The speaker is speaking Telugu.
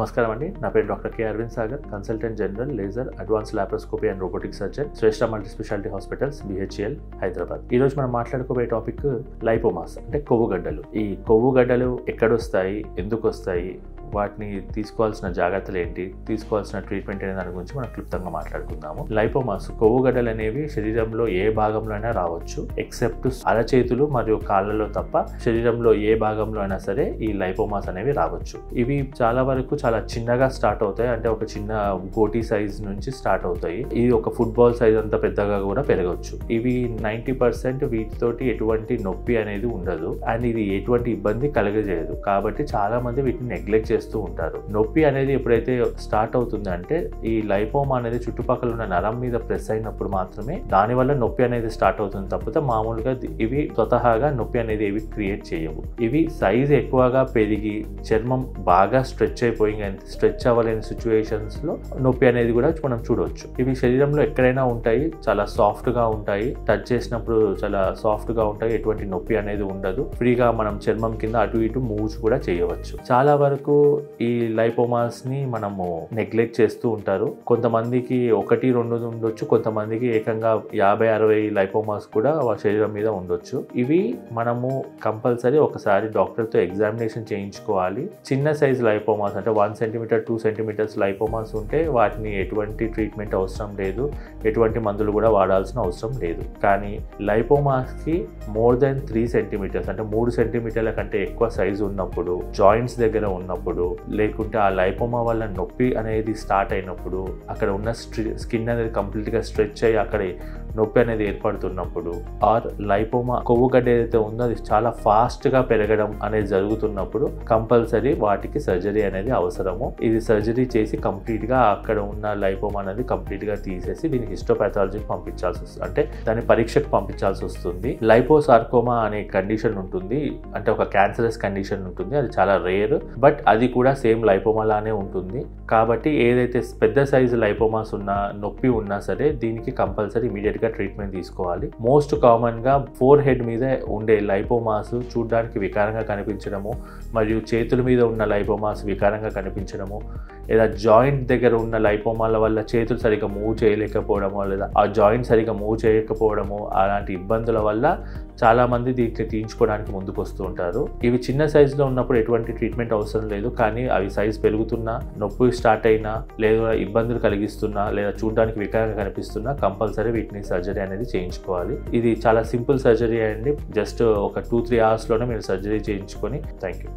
నమస్కారం అండి. నా పేరు doctor K Aravind Sagar, consultant general laser advance laparoscopy and robotic surgeon, Shreshtha multi speciality hospitals BHL Hyderabad. ఈ రోజు మనం మాట్లాడుకోబోయే టాపిక్ లైపోమాస్ అంటే కొవ్వుగడ్డలు. ఈ కొవ్వుగడ్డలు ఎక్కడొస్తాయి, ఎందుకు వస్తాయి, వాటిని తీసుకోవాల్సిన జాగ్రత్తలు ఏంటి, తీసుకోవాల్సిన ట్రీట్మెంట్ అనే దాని గురించి మనం క్లుప్తంగా మాట్లాడుకుందాము. లైపోమాస్ కొవ్వుగడ్డలు అనేవి శరీరంలో ఏ భాగంలో అయినా రావచ్చు, ఎక్సెప్ట్ అరచేతులు మరియు కాళ్ళలో తప్ప శరీరంలో ఏ భాగంలో అయినా సరే ఈ లైపోమాస్ అనేవి రావచ్చు. ఇవి చాలా వరకు చాలా చిన్నగా స్టార్ట్ అవుతాయి, అంటే ఒక చిన్న గోటీ సైజ్ నుంచి స్టార్ట్ అవుతాయి. ఇది ఒక ఫుట్బాల్ సైజ్ అంత పెద్దగా కూడా పెరగవచ్చు. ఇవి 90% వీటితోటి ఎటువంటి నొప్పి అనేది ఉండదు అండ్ ఇది ఎటువంటి ఇబ్బంది కలగజేయదు. కాబట్టి చాలా మంది వీటిని నెగ్లెక్ట్ చేస్తూ ఉంటారు. నొప్పి అనేది ఎప్పుడైతే స్టార్ట్ అవుతుంది అంటే ఈ లైపోమా అనేది చుట్టుపక్కల ఉన్న నరం మీద ప్రెస్ అయినప్పుడు మాత్రమే దాని వల్ల నొప్పి అనేది స్టార్ట్ అవుతుంది తప్పితే మామూలుగా ఇవి స్వతహాగా నొప్పి అనేది ఏవి క్రియేట్ చేయవు. ఇవి సైజ్ ఎక్కువగా పెరిగి చర్మం బాగా స్ట్రెచ్ అయిపోయి స్ట్రెచ్ అవ్వలేని సిచ్యువేషన్స్ లో నొప్పి అనేది కూడా మనం చూడవచ్చు. ఇవి శరీరంలో ఎక్కడైనా ఉంటాయి, చాలా సాఫ్ట్ గా ఉంటాయి, టచ్ చేసినప్పుడు చాలా సాఫ్ట్ గా ఉంటాయి, ఎటువంటి నొప్పి అనేది ఉండదు. ఫ్రీగా మనం చర్మం కింద అటు ఇటు మూవ్స్ కూడా చేయవచ్చు. చాలా వరకు ఈ లైపోమాస్ ని మనము నెగ్లెక్ట్ చేస్తూ ఉంటారు. కొంతమందికి 1-2 ఉండొచ్చు, కొంతమందికి ఏకంగా 50-60 లైపోమాస్ కూడా శరీరం మీద ఉండొచ్చు. ఇవి మనము కంపల్సరీ ఒకసారి డాక్టర్ తో ఎగ్జామినేషన్ చేయించుకోవాలి. చిన్న సైజ్ లైపోమాస్ అంటే 1 సెంటీమీటర్ 2 సెంటీమీటర్స్ లైపోమాస్ ఉంటే వాటిని ఎటువంటి ట్రీట్మెంట్ అవసరం లేదు, ఎటువంటి మందులు కూడా వాడాల్సిన అవసరం లేదు. కానీ లైపోమాస్ కి మోర్ దెన్ 3 సెంటీమీటర్స్ అంటే 3 సెంటీమీటర్ల కంటే ఎక్కువ సైజు ఉన్నప్పుడు, జాయింట్స్ దగ్గర ఉన్నప్పుడు, లేకుంటే ఆ లైపోమా వల్ల నొప్పి అనేది స్టార్ట్ అయినప్పుడు, అక్కడ ఉన్న స్కిన్ అనేది కంప్లీట్ గా స్ట్రెచ్ అయ్యి అక్కడ నొప్పి అనేది ఏర్పడుతున్నప్పుడు, ఆర్ లైపోమా కొవ్వుగడ్డ ఏదైతే ఉందో అది చాలా ఫాస్ట్ గా పెరగడం అనేది జరుగుతున్నప్పుడు కంపల్సరీ వాటికి సర్జరీ అనేది అవసరము. ఇది సర్జరీ చేసి కంప్లీట్ గా అక్కడ ఉన్న లైపోమా అనేది కంప్లీట్ గా తీసేసి దీనికి హిస్టోపాథాలజీకి పంపించాల్సి వస్తుంది, అంటే దాని పరీక్షకు పంపించాల్సి వస్తుంది. లైపోసార్కోమా అనే కండిషన్ ఉంటుంది, అంటే ఒక క్యాన్సరస్ కండిషన్ ఉంటుంది. అది చాలా రేర్, బట్ అది కూడా సేమ్ లైపోమా లానే ఉంటుంది. కాబట్టి ఏదైతే పెద్ద సైజు లైపోమాస్ ఉన్నా, నొప్పి ఉన్నా సరే దీనికి కంపల్సరీ ఇమీడియట్ గా ట్రీట్మెంట్ తీసుకోవాలి. మోస్ట్ కామన్ గా ఫోర్ హెడ్ మీద ఉండే లైపోమాస్ చూడడానికి వికారంగా కనిపించడము, మరియు చేతుల మీద ఉన్న లైపోమాస్ వికారంగా కనిపించడము, లేదా జాయింట్ దగ్గర ఉన్న లైపోమాల వల్ల చేతులు సరిగ్గా మూవ్ చేయలేకపోవడము, లేదా ఆ జాయింట్ సరిగ్గా మూవ్ చేయకపోవడము, అలాంటి ఇబ్బందుల వల్ల చాలా మంది దీన్ని తీయించుకోవడానికి ముందుకు వస్తూ ఉంటారు. ఇవి చిన్న సైజులో ఉన్నప్పుడు ఎటువంటి ట్రీట్మెంట్ అవసరం లేదు, కానీ అవి సైజ్ పెరుగుతున్నా, నొప్పి స్టార్ట్ అయినా, లేదా ఇబ్బందులు కలిగిస్తున్నా, లేదా చూడడానికి వికారంగా కనిపిస్తున్నా కంపల్సరీ వీటిని సర్జరీ అనేది చేయించుకోవాలి. ఇది చాలా సింపుల్ సర్జరీ అండి. జస్ట్ ఒక 2-3 hours లోనే మీరు సర్జరీ చేయించుకొని. Thank you.